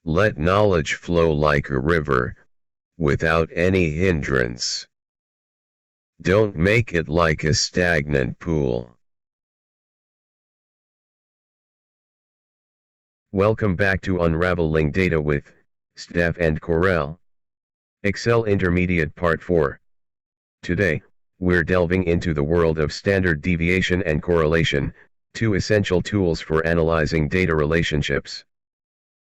Let knowledge flow like a river, without any hindrance. Don't make it like a stagnant pool. Welcome back to Unravelling Data with STDEV and CORREL. Excel Intermediate Part 4. Today, we're delving into the world of standard deviation and correlation, two essential tools for analyzing data relationships.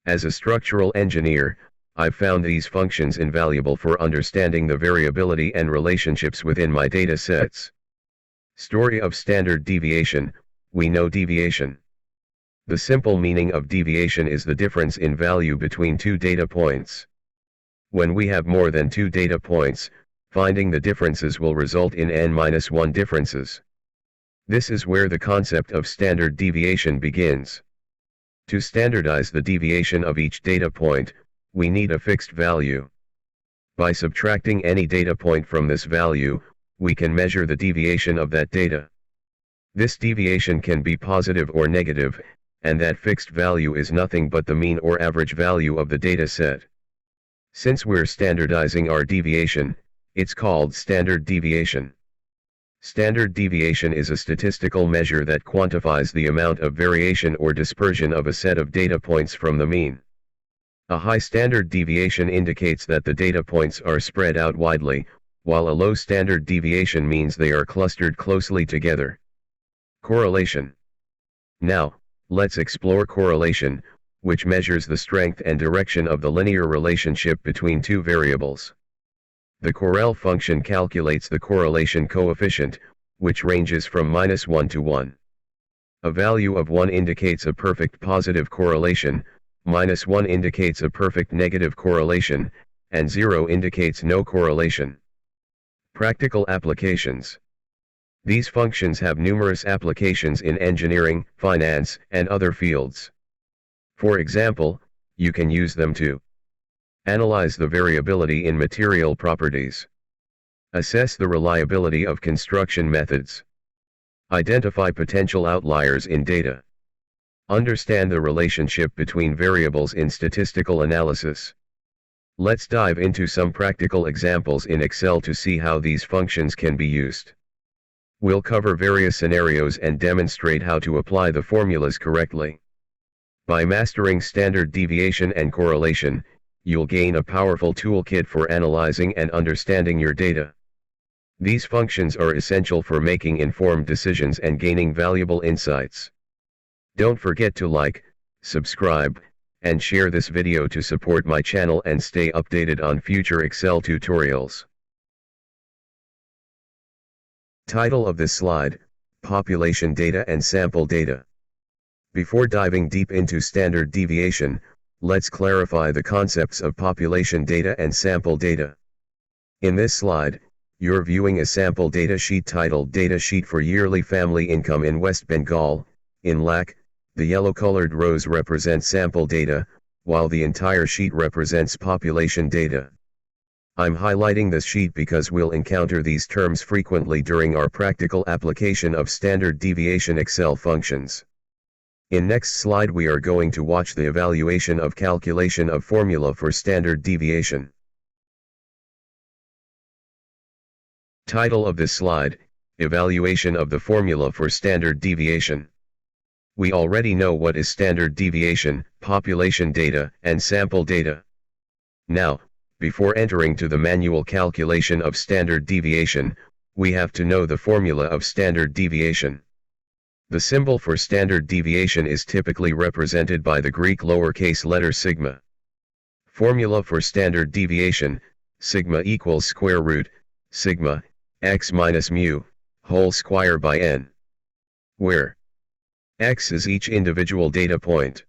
As a structural engineer, I've found these functions invaluable for understanding the variability and relationships within my data sets. Story of standard deviation. We know deviation. The simple meaning of deviation is the difference in value between two data points. When we have more than two data points, finding the differences will result in n-1 differences. This is where the concept of standard deviation begins. To standardize the deviation of each data point, we need a fixed value. By subtracting any data point from this value, we can measure the deviation of that data. This deviation can be positive or negative, and that fixed value is nothing but the mean or average value of the data set. Since we're standardizing our deviation, it's called standard deviation. Standard deviation is a statistical measure that quantifies the amount of variation or dispersion of a set of data points from the mean. A high standard deviation indicates that the data points are spread out widely, while a low standard deviation means they are clustered closely together. Correlation. Now, let's explore correlation, which measures the strength and direction of the linear relationship between two variables. The CORREL function calculates the correlation coefficient, which ranges from -1 to 1. A value of 1 indicates a perfect positive correlation, -1 indicates a perfect negative correlation, and 0 indicates no correlation. Practical applications. These functions have numerous applications in engineering, finance, and other fields. For example, you can use them to analyze the variability in material properties, assess the reliability of construction methods, identify potential outliers in data, understand the relationship between variables in statistical analysis. Let's dive into some practical examples in Excel to see how these functions can be used. We'll cover various scenarios and demonstrate how to apply the formulas correctly. By mastering standard deviation and correlation, you'll gain a powerful toolkit for analyzing and understanding your data. These functions are essential for making informed decisions and gaining valuable insights. Don't forget to like, subscribe, and share this video to support my channel and stay updated on future Excel tutorials. Title of this slide: Population Data and Sample Data. Before diving deep into standard deviation, let's clarify the concepts of population data and sample data. In this slide, you're viewing a sample data sheet titled Data Sheet for Yearly Family Income in West Bengal. In LAC, the yellow-colored rows represent sample data, while the entire sheet represents population data. I'm highlighting this sheet because we'll encounter these terms frequently during our practical application of standard deviation Excel functions. In next slide we are going to watch the evaluation of calculation of formula for standard deviation. Title of this slide: Evaluation of the formula for standard deviation. We already know what is standard deviation, population data, and sample data. Now, before entering to the manual calculation of standard deviation, we have to know the formula of standard deviation. The symbol for standard deviation is typically represented by the Greek lowercase letter sigma. Formula for standard deviation: sigma equals square root sigma x minus mu whole square by n, where x is each individual data point,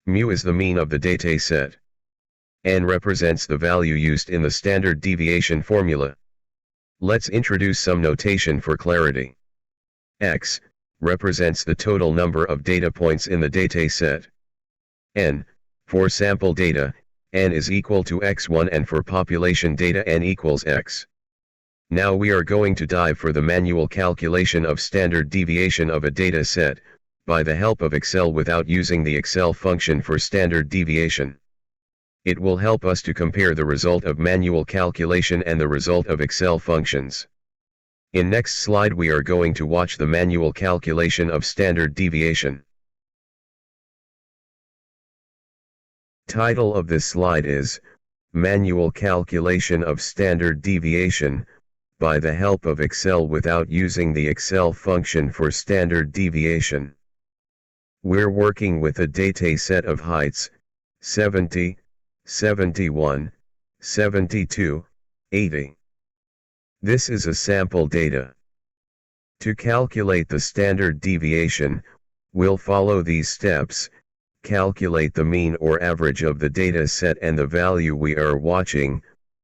mu is the mean of the data set, n represents the value used in the standard deviation formula. Let's introduce some notation for clarity. X represents the total number of data points in the data set. N, for sample data, n is equal to x1, and for population data n equals x. Now we are going to dive for the manual calculation of standard deviation of a data set, by the help of Excel without using the Excel function for standard deviation. It will help us to compare the result of manual calculation and the result of Excel functions. In next slide we are going to watch the manual calculation of standard deviation. Title of this slide is, Manual Calculation of Standard Deviation, by the help of Excel without using the Excel function for standard deviation. We're working with a data set of heights, 70, 71, 72, 80. This is a sample data. To calculate the standard deviation, we'll follow these steps. Calculate the mean or average of the data set and the value we are watching,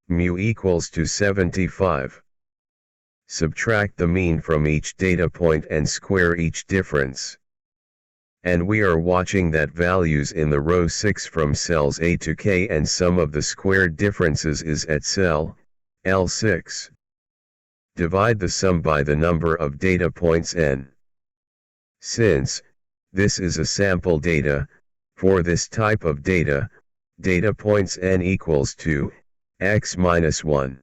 mu equals to 75. Subtract the mean from each data point and square each difference. And we are watching that values in the row 6 from cells A to K and sum of the squared differences is at cell L6. Divide the sum by the number of data points n. Since this is a sample data, for this type of data, data points n equals to x minus 1.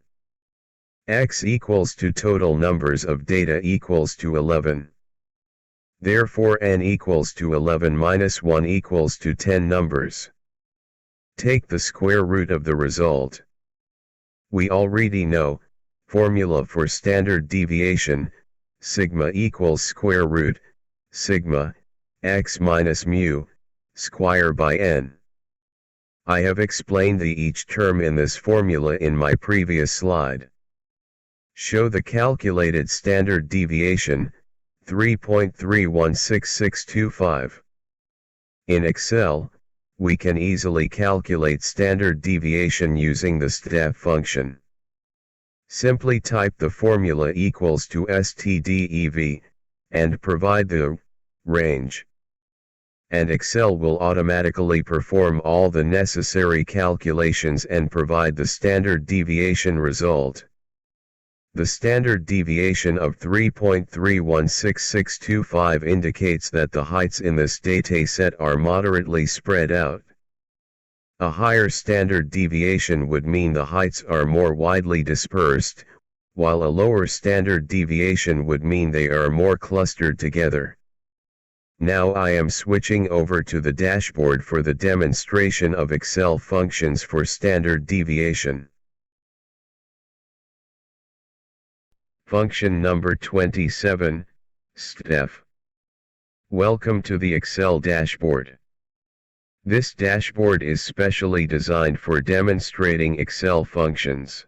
X equals to total numbers of data equals to 11. Therefore n equals to 11 minus 1 equals to 10 numbers. Take the square root of the result. We already know, formula for standard deviation, sigma equals square root, sigma, x minus mu, square by n. I have explained each term in this formula in my previous slide. Show the calculated standard deviation, 3.316625. In Excel, we can easily calculate standard deviation using the STDEV function. Simply type the formula equals to STDEV, and provide the range. And Excel will automatically perform all the necessary calculations and provide the standard deviation result. The standard deviation of 3.316625 indicates that the heights in this dataset are moderately spread out. A higher standard deviation would mean the heights are more widely dispersed, while a lower standard deviation would mean they are more clustered together. Now I am switching over to the dashboard for the demonstration of Excel functions for standard deviation. Function number 27, STDEV. Welcome to the Excel dashboard. This dashboard is specially designed for demonstrating Excel functions.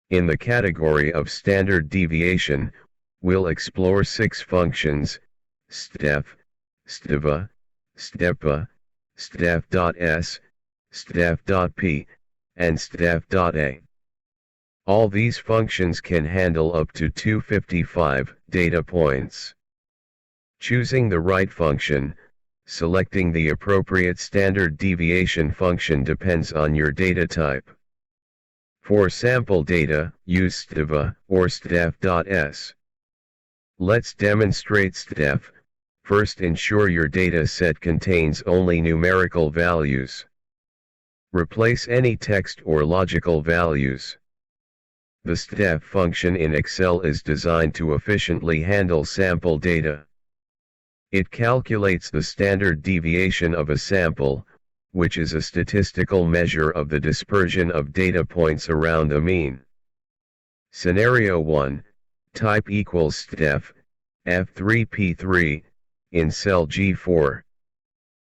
In the category of standard deviation, we'll explore 6 functions: STDEV, STDEVA, STDEVPA, STDEV.S, STDEV.P, and STDEV.A. All these functions can handle up to 255 data points. Choosing the right function, selecting the appropriate standard deviation function depends on your data type. For sample data, use STDEVA or STDEV.S. Let's demonstrate STDEV. First, ensure your data set contains only numerical values. Replace any text or logical values. The STDEV function in Excel is designed to efficiently handle sample data. It calculates the standard deviation of a sample, which is a statistical measure of the dispersion of data points around a mean. Scenario 1, type equals STDEV, F3P3, in cell G4.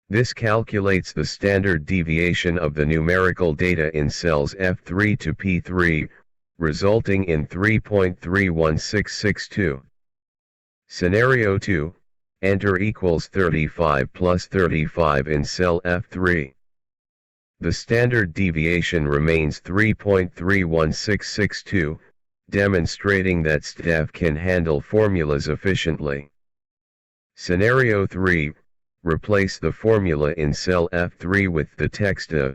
This calculates the standard deviation of the numerical data in cells F3 to P3, resulting in 3.31662. Scenario 2, enter equals 35 plus 35 in cell F3. The standard deviation remains 3.31662, demonstrating that STDEV can handle formulas efficiently. Scenario 3, replace the formula in cell F3 with the text of.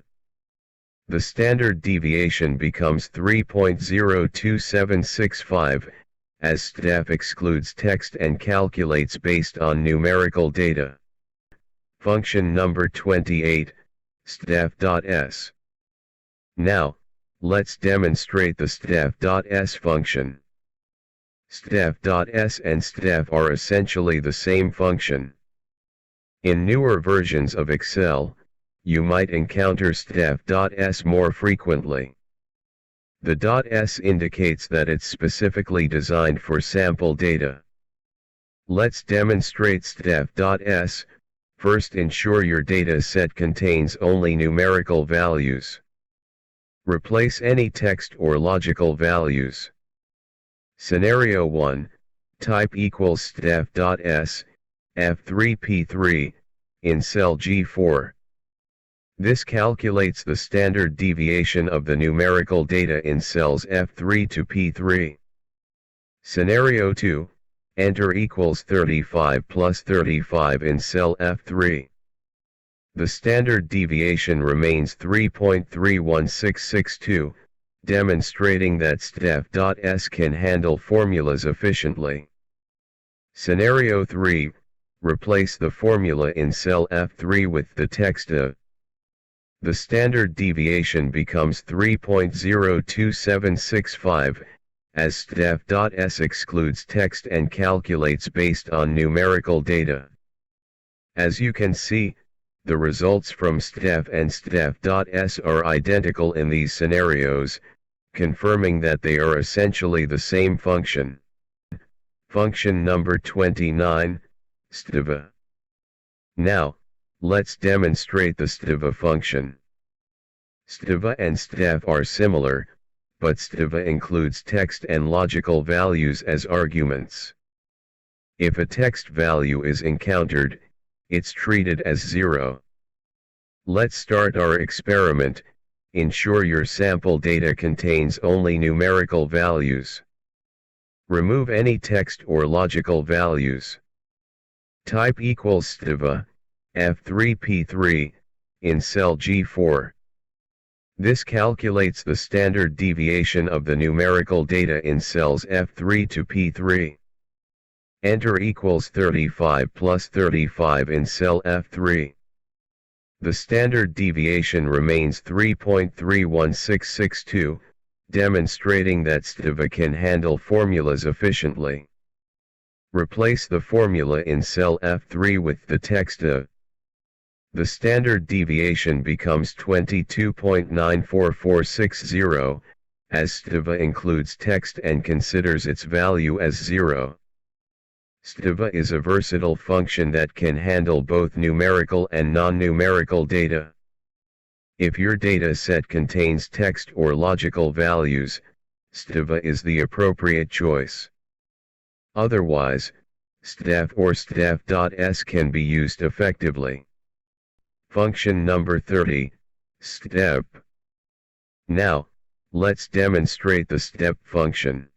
The standard deviation becomes 3.02765, as STDEV excludes text and calculates based on numerical data. Function number 28, STDEV.S. Now, let's demonstrate the STDEV.S function. STDEV.S and STDEV are essentially the same function. In newer versions of Excel, you might encounter STDEV.S more frequently. The .S indicates that it's specifically designed for sample data. Let's demonstrate STDEV.S. First, ensure your data set contains only numerical values. Replace any text or logical values. Scenario 1, type equals STDEV.S, F3P3, in cell G4. This calculates the standard deviation of the numerical data in cells F3 to P3. Scenario 2, enter equals 35 plus 35 in cell F3. The standard deviation remains 3.31662, demonstrating that STDEV.S can handle formulas efficiently. Scenario 3, replace the formula in cell F3 with the text of. The standard deviation becomes 3.02765, as STDEV.S excludes text and calculates based on numerical data. As you can see, the results from STDEV and STDEV.S are identical in these scenarios, confirming that they are essentially the same function. Function number 29, STDEVA. Now, let's demonstrate the STDEVA function. STDEVA and STDEV are similar, but STDEVA includes text and logical values as arguments. If a text value is encountered, it's treated as 0. Let's start our experiment. Ensure your sample data contains only numerical values. Remove any text or logical values. Type equals STDEVA, F3P3, in cell G4. This calculates the standard deviation of the numerical data in cells F3 to P3. Enter equals 35 plus 35 in cell F3. The standard deviation remains 3.31662, demonstrating that STDEVA can handle formulas efficiently. Replace the formula in cell F3 with the text of. The standard deviation becomes 22.94460, as STDEVA includes text and considers its value as 0. STDEVA is a versatile function that can handle both numerical and non-numerical data. If your data set contains text or logical values, STDEVA is the appropriate choice. Otherwise, STDEV or STDEV.S can be used effectively. Function number 30, STDEV. Now, let's demonstrate the STDEV function.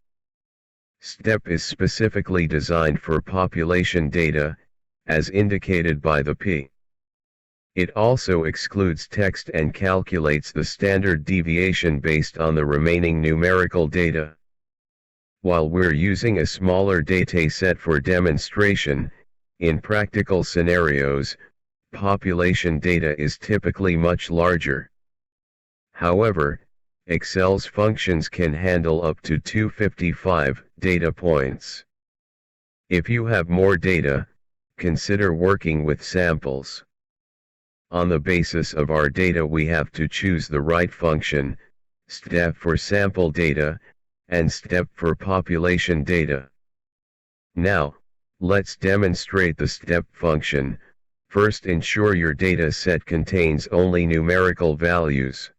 STDEV is specifically designed for population data, as indicated by the P. It also excludes text and calculates the standard deviation based on the remaining numerical data. While we're using a smaller dataset for demonstration, in practical scenarios, population data is typically much larger. However, Excel's functions can handle up to 255 data points. If you have more data, consider working with samples. On the basis of our data, we have to choose the right function, STDEV for sample data, and STDEV for population data. Now, let's demonstrate the STDEV function. First, ensure your data set contains only numerical values.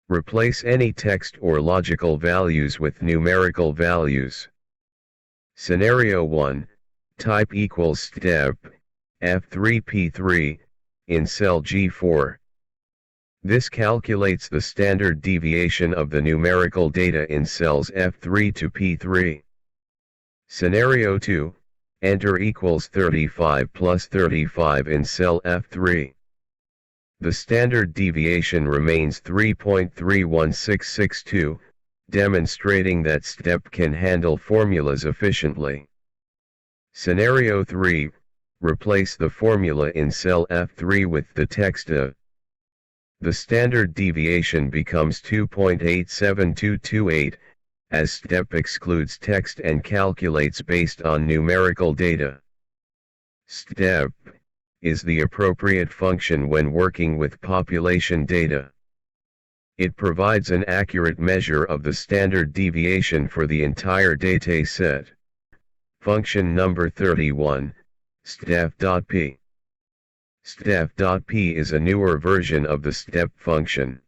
Replace any text or logical values with numerical values. Scenario 1, type equals STDEV, F3P3, in cell G4. This calculates the standard deviation of the numerical data in cells F3 to P3. Scenario 2, enter equals 35 plus 35 in cell F3. The standard deviation remains 3.31662, demonstrating that STDEV can handle formulas efficiently. Scenario 3, replace the formula in cell F3 with the text of. the standard deviation becomes 2.87228, as STDEV excludes text and calculates based on numerical data. STDEV.P is the appropriate function when working with population data. It provides an accurate measure of the standard deviation for the entire dataset. Function number 31, STDEV.P. STDEV.P is a newer version of the STDEV function.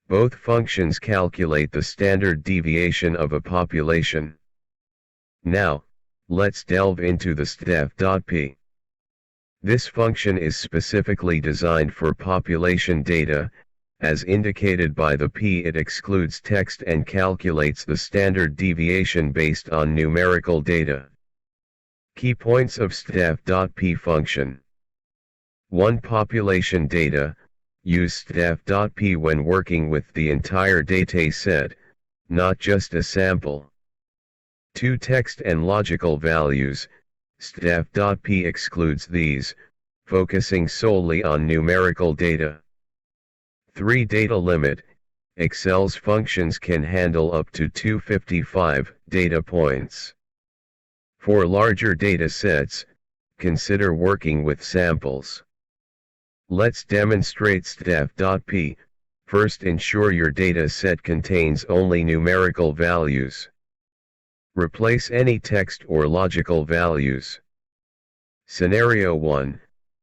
Both functions calculate the standard deviation of a population. Now, let's delve into the STDEV.P. This function is specifically designed for population data. As indicated by the P, it excludes text and calculates the standard deviation based on numerical data. Key points of STDEV.P function. 1. Population data. Use STDEV.P when working with the entire dataset, not just a sample. 2. Text and logical values. STDEV.P excludes these, focusing solely on numerical data. 3. Data limit. Excel's functions can handle up to 255 data points. For larger data sets, consider working with samples. Let's demonstrate STDEV.P. First, ensure your data set contains only numerical values. Replace any text or logical values. Scenario 1.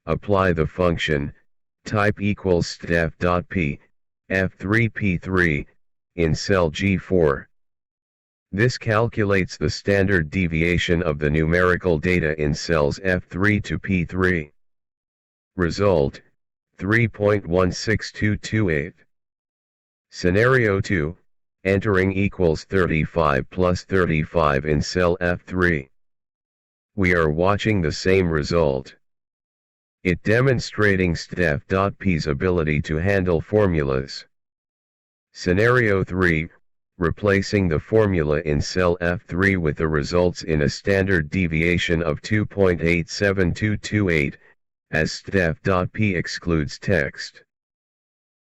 Apply the function type equals STDEV.P, F3P3, in cell G4. This calculates the standard deviation of the numerical data in cells F3 to P3. Result, 3.16228. Scenario 2, entering equals 35 plus 35 in cell F3. We are watching the same result. It demonstrating STDEV.P's ability to handle formulas. Scenario 3, replacing the formula in cell F3 with the results in a standard deviation of 2.87228, as STDEV.P excludes text.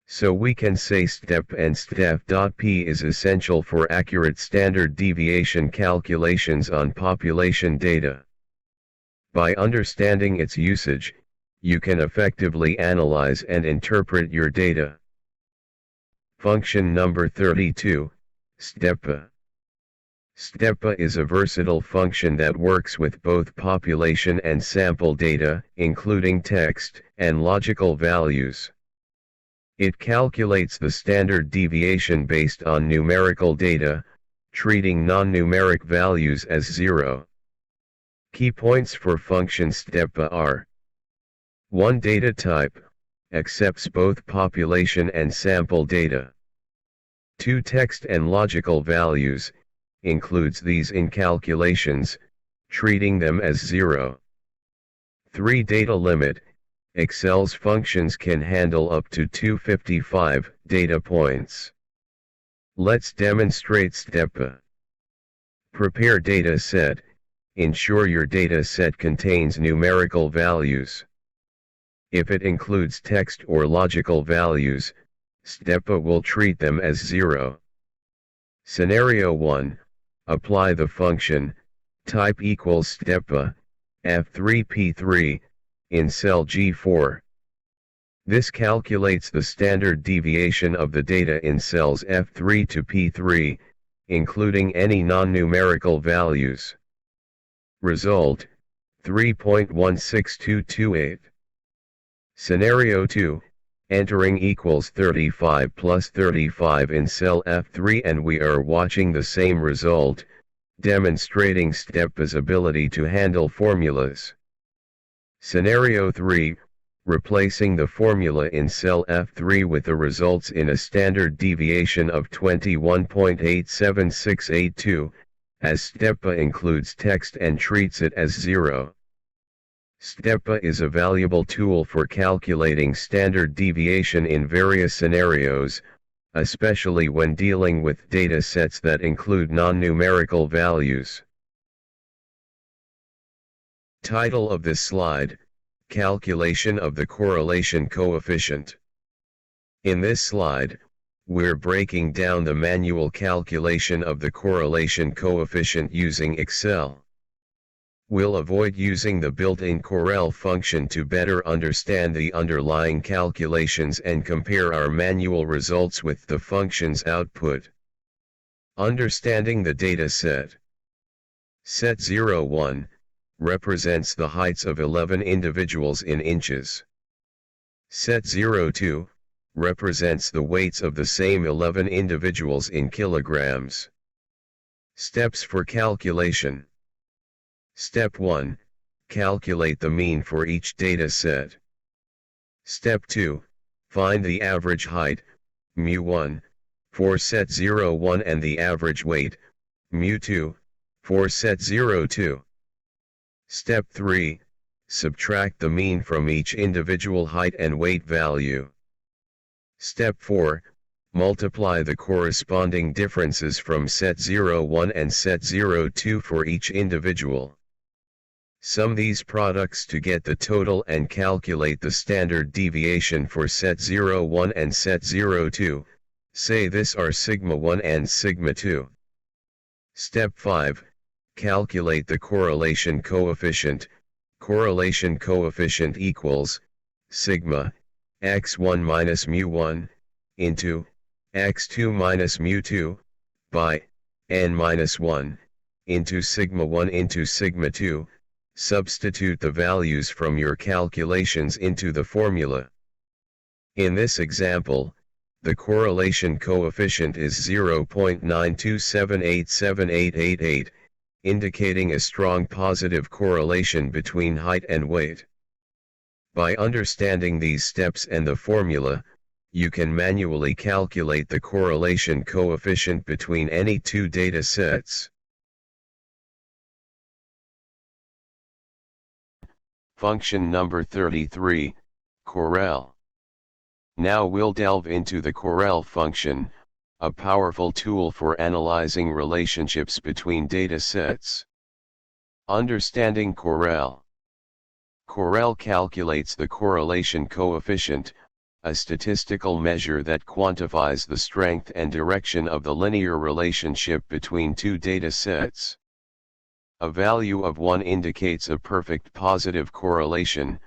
So we can say STDEV and STDEV.P is essential for accurate standard deviation calculations on population data. By understanding its usage, you can effectively analyze and interpret your data. Function number 32, STDEVPA. STDEVPA is a versatile function that works with both population and sample data, including text and logical values. It calculates the standard deviation based on numerical data, treating non-numeric values as zero. Key points for function STDEVPA are: 1. Data type, accepts both population and sample data. 2. Text and logical values, includes these in calculations, treating them as zero. 3. Data limit, Excel's functions can handle up to 255 data points. Let's demonstrate STDEVPA. Prepare data set. Ensure your data set contains numerical values. If it includes text or logical values, STDEVPA will treat them as zero. Scenario 1, apply the function type equals STDEVPA, F3P3, in cell G4. This calculates the standard deviation of the data in cells F3 to P3, including any non-numerical values. Result, 3.16228. Scenario 2, entering equals 35 plus 35 in cell F3, and we are watching the same result, demonstrating STDEVPA's ability to handle formulas. Scenario 3, replacing the formula in cell F3 with the results in a standard deviation of 21.87682, as STDEVPA includes text and treats it as zero. STDEVPA is a valuable tool for calculating standard deviation in various scenarios, especially when dealing with data sets that include non-numerical values. Title of this slide: Calculation of the correlation coefficient. In this slide, we're breaking down the manual calculation of the correlation coefficient using Excel. We'll avoid using the built-in CORREL function to better understand the underlying calculations and compare our manual results with the function's output. Understanding the data set. Set 01 represents the heights of 11 individuals in inches. Set 02 represents the weights of the same 11 individuals in kilograms. Steps for calculation. Step 1. Calculate the mean for each data set. Step 2. Find the average height, μ1, for set 01 and the average weight, μ2, for set 02. Step 3. Subtract the mean from each individual height and weight value. Step 4. Multiply the corresponding differences from set 01 and set 02 for each individual. Sum these products to get the total and calculate the standard deviation for set 01 and set 02, say this are sigma 1 and sigma 2. Step 5. Calculate the correlation coefficient. Correlation coefficient equals sigma x1 minus μ1 into x2 minus μ2 by n minus 1 into sigma 1 into sigma 2. Substitute the values from your calculations into the formula. In this example, the correlation coefficient is 0.92787888, indicating a strong positive correlation between height and weight. By understanding these steps and the formula, you can manually calculate the correlation coefficient between any two data sets. Function number 33, CORREL. Now we'll delve into the CORREL function, a powerful tool for analyzing relationships between data sets. Understanding CORREL. CORREL calculates the correlation coefficient, a statistical measure that quantifies the strength and direction of the linear relationship between two data sets. A value of 1 indicates a perfect positive correlation,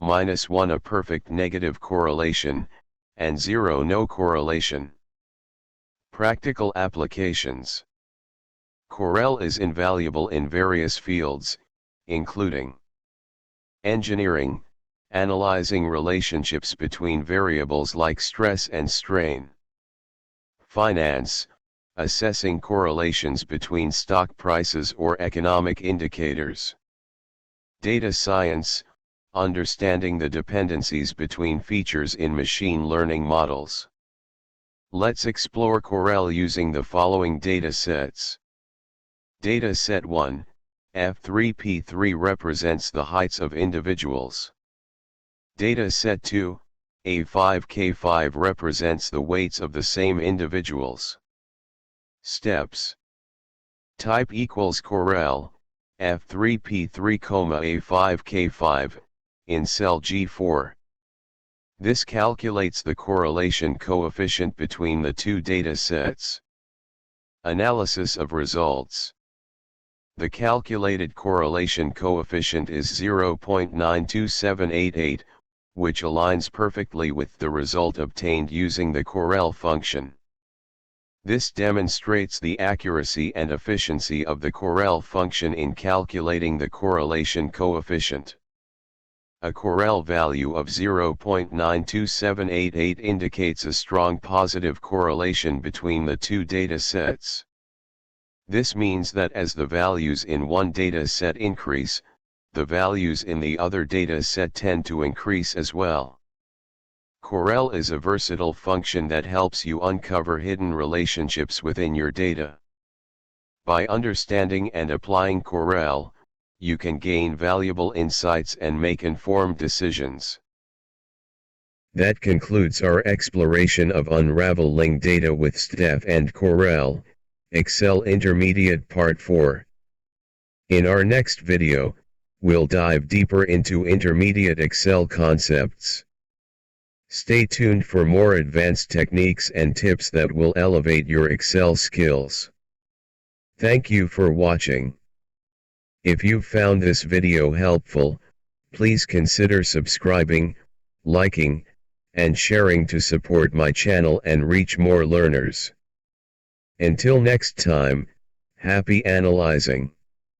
-1 a perfect negative correlation, and 0 no correlation. Practical applications. CORREL is invaluable in various fields, including engineering, analyzing relationships between variables like stress and strain. Finance, assessing correlations between stock prices or economic indicators. Data science, understanding the dependencies between features in machine learning models. Let's explore CORREL using the following data sets. Data set 1, F3P3 represents the heights of individuals. Data set 2, A5K5 represents the weights of the same individuals. Steps. Type equals CORREL, F3P3, A5K5, in cell G4. This calculates the correlation coefficient between the two data sets. Analysis of results. The calculated correlation coefficient is 0.92788, which aligns perfectly with the result obtained using the CORREL function. This demonstrates the accuracy and efficiency of the CORREL function in calculating the correlation coefficient. A CORREL value of 0.92788 indicates a strong positive correlation between the two data sets. This means that as the values in one data set increase, the values in the other data set tend to increase as well. CORREL is a versatile function that helps you uncover hidden relationships within your data. By understanding and applying CORREL, you can gain valuable insights and make informed decisions. That concludes our exploration of unraveling data with STDEV and CORREL, Excel Intermediate Part 4. In our next video, we'll dive deeper into intermediate Excel concepts. Stay tuned for more advanced techniques and tips that will elevate your Excel skills. Thank you for watching. If you found this video helpful, please consider subscribing, liking, and sharing to support my channel and reach more learners. Until next time, happy analyzing.